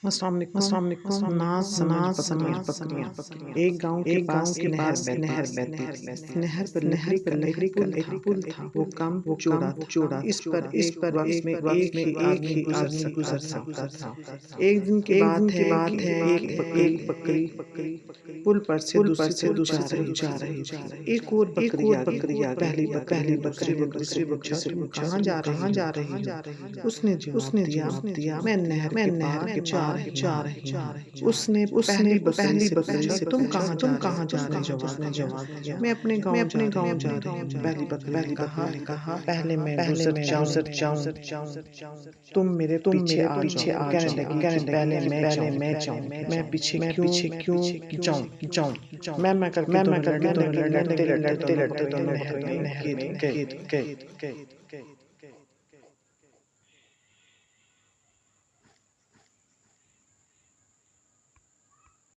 अस्सलाम वालेकुम। नाज समझ बकरियां। एक गांव के पास नहर बहती थी। नहर पर लकड़ी का एक पुल था। वो कम चौड़ा था। इस पर एक वक्त में एक ही आदमी गुजर सकता था। एक दिन की बात है कि एक बकरी पुल पर से दूसरी तरफ जा रही थी। एक और बकरी आ गई। पहली बकरी ने दूसरी बकरी से पूछा, तुम कहाँ जा रही हो? उसने जवाब दिया, मैं नहर के पार जा रही हूँ। उसने पहली बकरी से पूछा, तुम कहाँ जा रही हो? उसने जवाब दिया, मैं अपने गाँव जा रही हूँ। पहली बकरी ने कहा, पहले मैं गुजर जाऊँ, तुम मेरे पीछे आ जाओ। कहने लगी कि पहले मैं जाऊँ। मैं पीछे क्यों जाऊँ? मैं करके दोनों लड़ते दोनों बकरियां नहर में गिर गई।